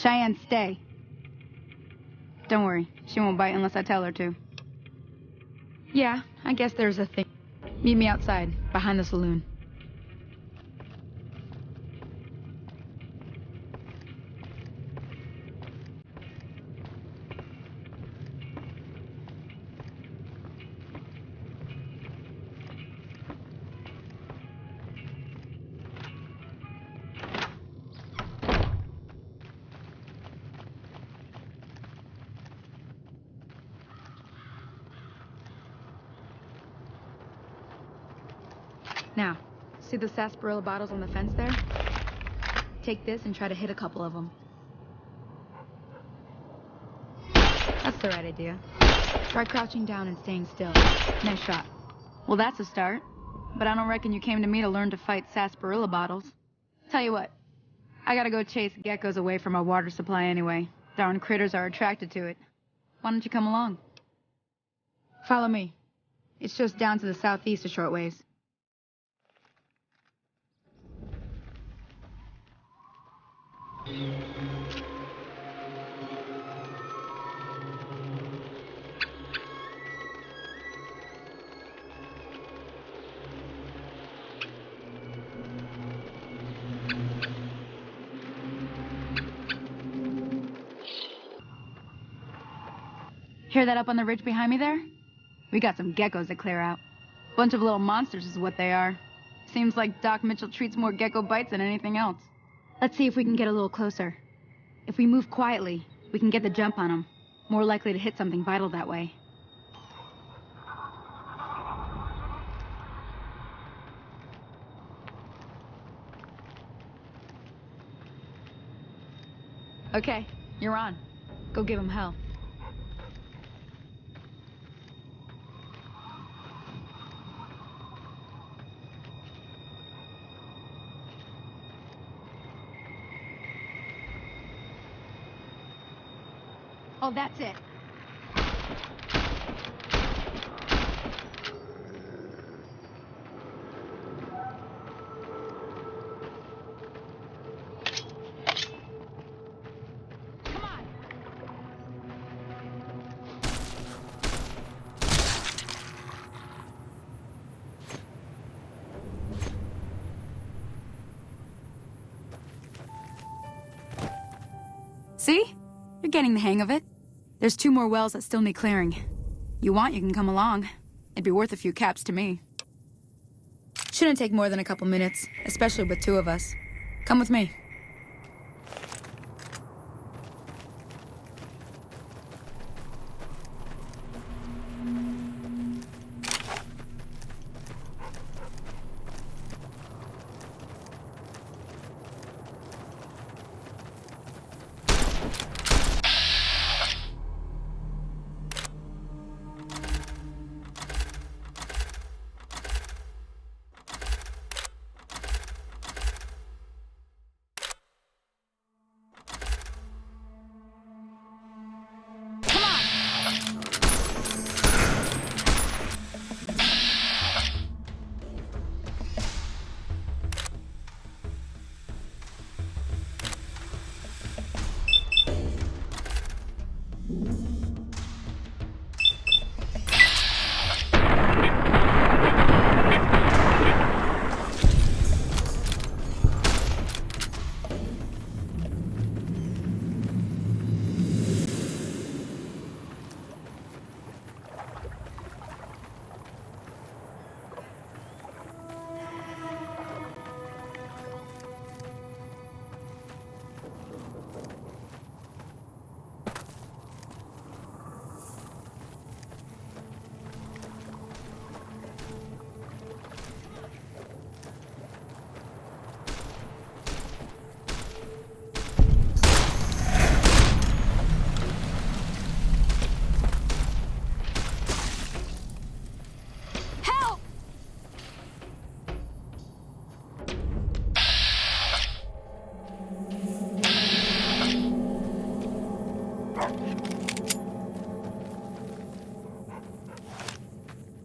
Cheyenne, stay. Don't worry, she won't bite unless I tell her to. Yeah, I guess there's a thing. Meet me outside, behind the saloon. Now, see the sarsaparilla bottles on the fence there? Take this and try to hit a couple of them. That's the right idea. Try crouching down and staying still. Nice shot. Well, that's a start. But I don't reckon you came to me to learn to fight sarsaparilla bottles. Tell you what, I gotta go chase geckos away from our water supply anyway. Darn critters are attracted to it. Why don't you come along? Follow me. It's just down to the southeast a short ways. Hear that up on the ridge behind me there? We got some geckos to clear out. Bunch of little monsters is what they are. Seems like Doc Mitchell treats more gecko bites than anything else. Let's see if we can get a little closer. If we move quietly, we can get the jump on them. More likely to hit something vital that way. Okay, you're on. Go give him hell. Oh, that's it. Come on. See? You're getting the hang of it. There's 2 more wells that still need clearing. You want, you can come along. It'd be worth a few caps to me. Shouldn't take more than a couple minutes, especially with 2 of us. Come with me.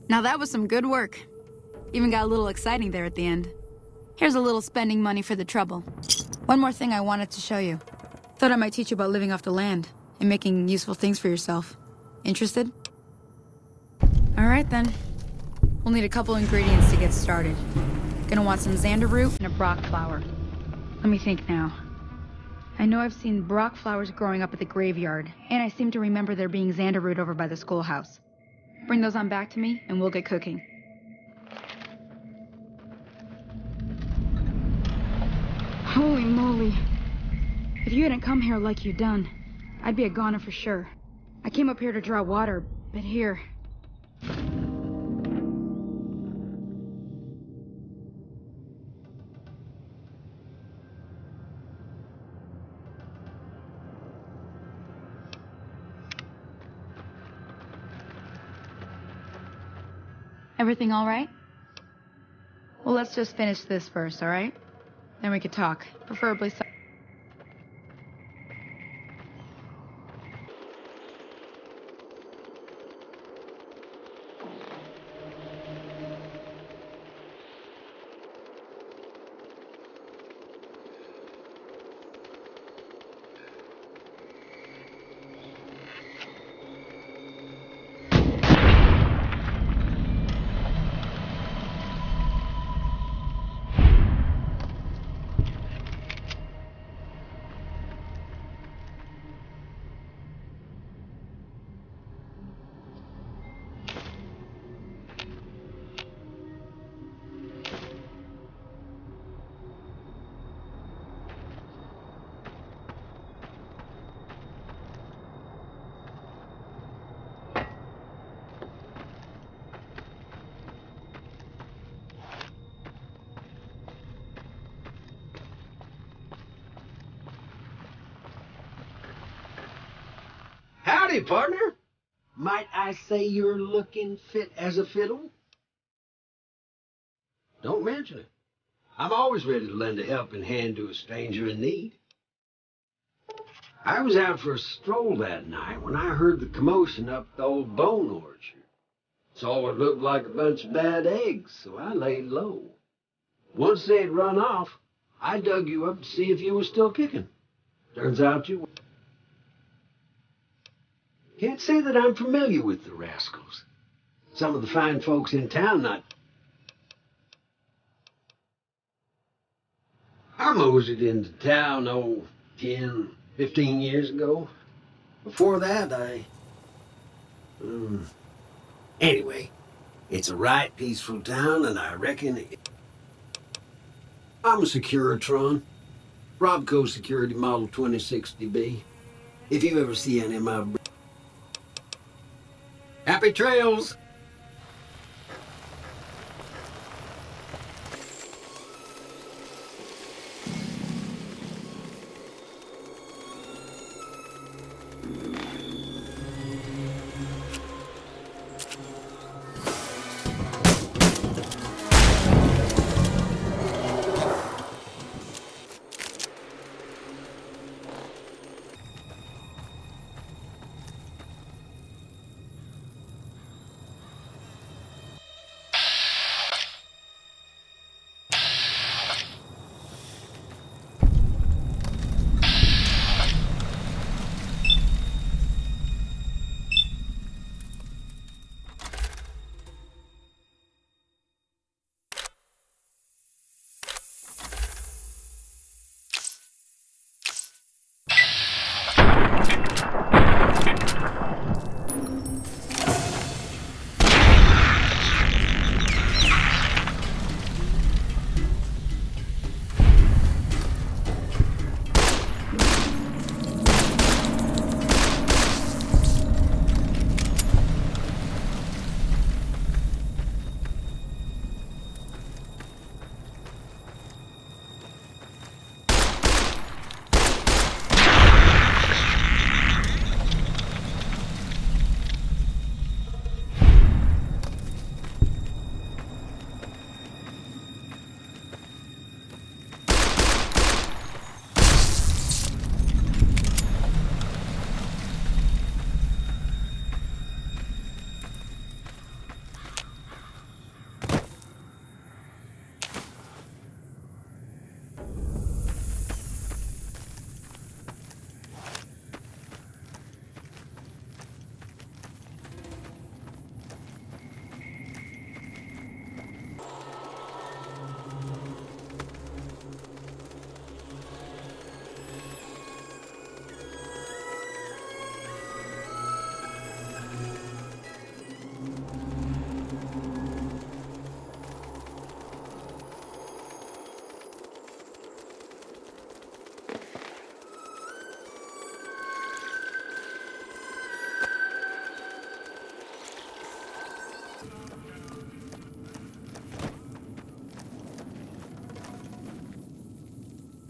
Now that was some good work. Even got a little exciting there at the end. Here's a little spending money for the trouble. One more thing I wanted to show you. Thought I might teach you about living off the land and making useful things for yourself. Interested? Alright then. We'll need a couple ingredients to get started. Gonna want some xander root and a brock flower. Let me think now. I know I've seen brock flowers growing up at the graveyard, and I seem to remember there being xander root over by the schoolhouse. Bring those on back to me, and we'll get cooking. Holy moly. If you hadn't come here like you done, I'd be a goner for sure. I came up here to draw water, but here... Everything all right? Well, let's just finish this first, all right? Then we could talk, preferably... Howdy, partner. Might I say you're looking fit as a fiddle? Don't mention it. I'm always ready to lend a helping hand to a stranger in need. I was out for a stroll that night when I heard the commotion up the old bone orchard. Saw what looked like a bunch of bad eggs, so I laid low. Once they'd run off, I dug you up to see if you were still kicking. Turns out you were. Can't say that I'm familiar with the rascals. Some of the fine folks in town not... I moseyed into town, 10, 15 years ago. Before that, Anyway, it's a right peaceful town, and I reckon... I'm a Securitron. Robco Security Model 2060B. If you ever see any of my... Happy trails!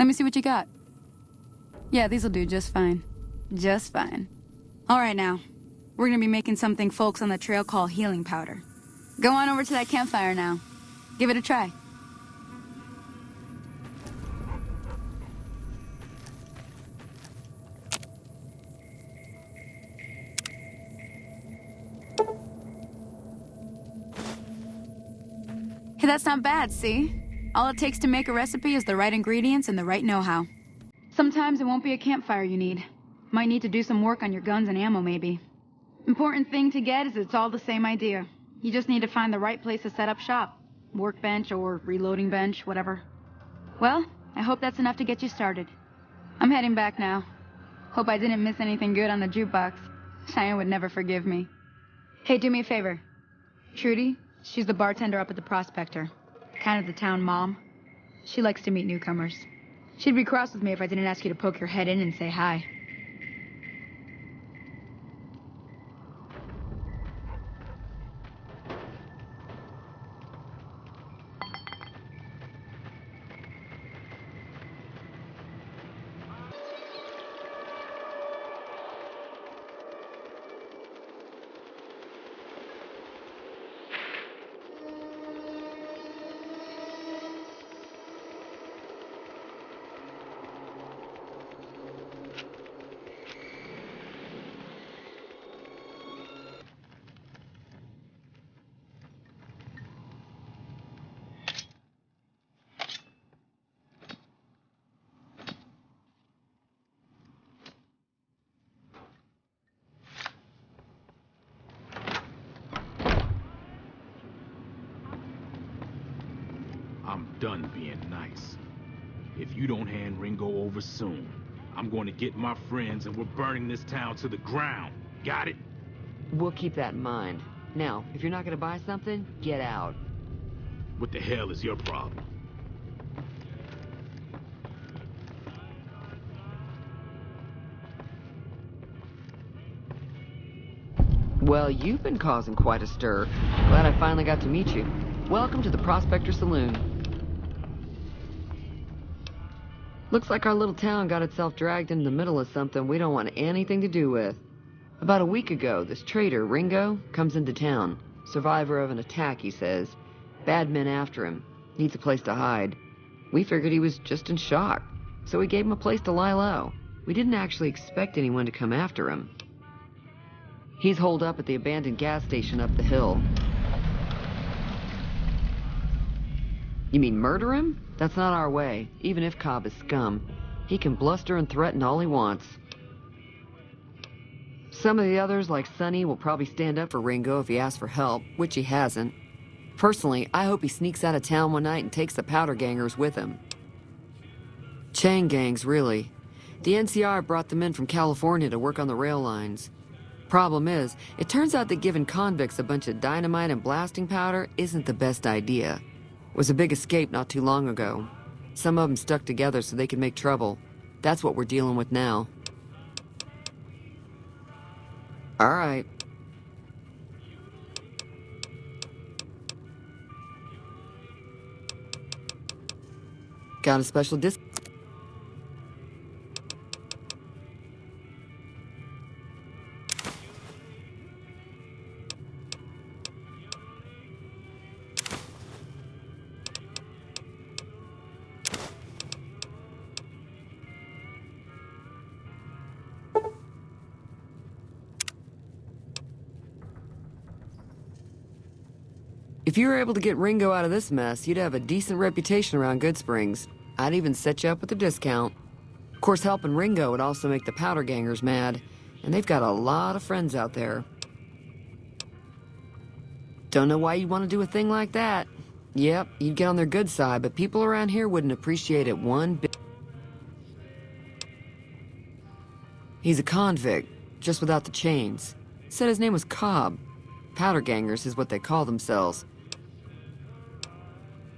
Let me see what you got. Yeah, these'll do just fine. Just fine. All right, now. We're gonna be making something folks on the trail call healing powder. Go on over to that campfire now. Give it a try. Hey, that's not bad, see? All it takes to make a recipe is the right ingredients and the right know-how. Sometimes it won't be a campfire you need. Might need to do some work on your guns and ammo, maybe. Important thing to get is it's all the same idea. You just need to find the right place to set up shop. Workbench or reloading bench, whatever. Well, I hope that's enough to get you started. I'm heading back now. Hope I didn't miss anything good on the jukebox. Cheyenne would never forgive me. Hey, do me a favor. Trudy, she's the bartender up at the Prospector. Kind of the town mom. She likes to meet newcomers. She'd be cross with me if I didn't ask you to poke your head in and say hi. I'm done being nice. If you don't hand Ringo over soon, I'm going to get my friends and we're burning this town to the ground. Got it? We'll keep that in mind. Now, if you're not gonna buy something, get out. What the hell is your problem? Well, you've been causing quite a stir. Glad I finally got to meet you. Welcome to the Prospector Saloon. Looks like our little town got itself dragged into the middle of something we don't want anything to do with. About a week ago, this traitor, Ringo, comes into town. Survivor of an attack, he says. Bad men after him. Needs a place to hide. We figured he was just in shock, so we gave him a place to lie low. We didn't actually expect anyone to come after him. He's holed up at the abandoned gas station up the hill. You mean murder him? That's not our way, even if Cobb is scum. He can bluster and threaten all he wants. Some of the others, like Sonny, will probably stand up for Ringo if he asks for help, which he hasn't. Personally, I hope he sneaks out of town one night and takes the powder gangers with him. Chain gangs, really. The NCR brought them in from California to work on the rail lines. Problem is, it turns out that giving convicts a bunch of dynamite and blasting powder isn't the best idea. It was a big escape not too long ago. Some of them stuck together so they could make trouble. That's what we're dealing with now. All right. Got a special discount. If you were able to get Ringo out of this mess, you'd have a decent reputation around Good Springs. I'd even set you up with a discount. Of course, helping Ringo would also make the powder gangers mad, and they've got a lot of friends out there. Don't know why you'd want to do a thing like that. Yep, you'd get on their good side, but people around here wouldn't appreciate it one bit. He's a convict, just without the chains. Said his name was Cobb. Powder gangers is what they call themselves.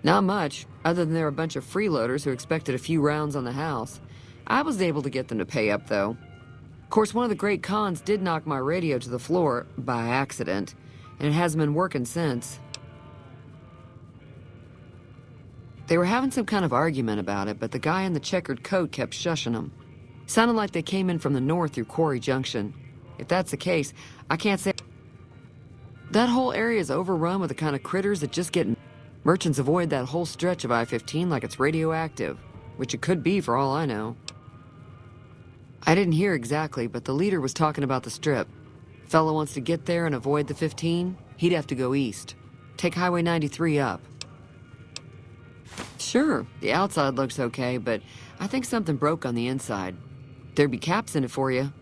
Not much, other than they're a bunch of freeloaders who expected a few rounds on the house. I was able to get them to pay up, though. Of course, one of the great cons did knock my radio to the floor, by accident, and it hasn't been working since. They were having some kind of argument about it, but the guy in the checkered coat kept shushing them. Sounded like they came in from the north through Quarry Junction. If that's the case, I can't say... That whole area is overrun with the kind of critters that just get... Merchants avoid that whole stretch of I-15 like it's radioactive, which it could be for all I know. I didn't hear exactly, but the leader was talking about the strip. Fellow wants to get there and avoid the 15, he'd have to go east. Take Highway 93 up. Sure, the outside looks okay, but I think something broke on the inside. There'd be caps in it for you.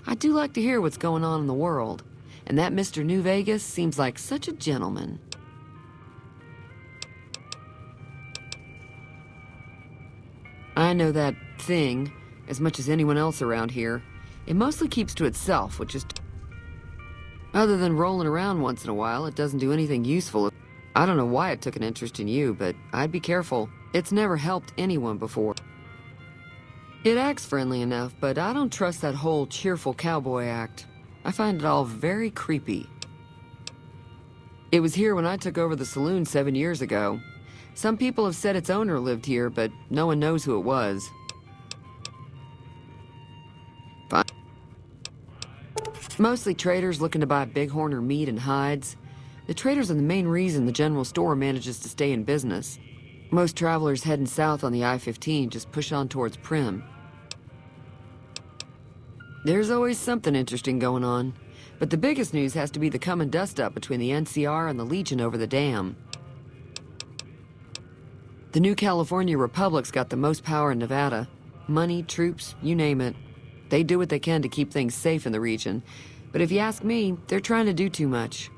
I do like to hear what's going on in the world, and that Mr. New Vegas seems like such a gentleman. I know that thing as much as anyone else around here. It mostly keeps to itself, which is... Other than rolling around once in a while, it doesn't do anything useful. I don't know why it took an interest in you, but I'd be careful. It's never helped anyone before. It acts friendly enough, but I don't trust that whole cheerful cowboy act. I find it all very creepy. It was here when I took over the saloon 7 years ago. Some people have said its owner lived here, but no one knows who it was. Fine. Mostly traders looking to buy bighorn or meat and hides. The traders are the main reason the general store manages to stay in business. Most travelers heading south on the I-15 just push on towards Prim. There's always something interesting going on, but the biggest news has to be the coming dust-up between the NCR and the Legion over the dam. The new California Republic's got the most power in Nevada. Money, troops, you name it. They do what they can to keep things safe in the region, but if you ask me, they're trying to do too much.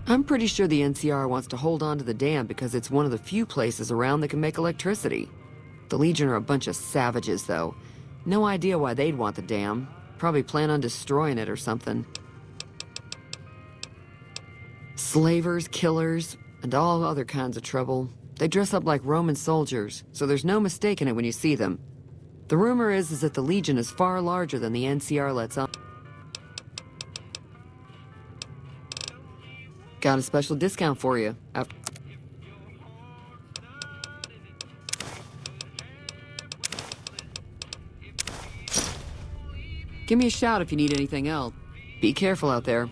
I'm pretty sure the NCR wants to hold on to the dam because it's one of the few places around that can make electricity. The Legion are a bunch of savages, though. No idea why they'd want the dam. Probably plan on destroying it or something. Slavers, killers, and all other kinds of trouble. They dress up like Roman soldiers, so there's no mistaking it when you see them. The rumor is that the Legion is far larger than the NCR lets on. Got a special discount for you. Give me a shout if you need anything else. Be careful out there.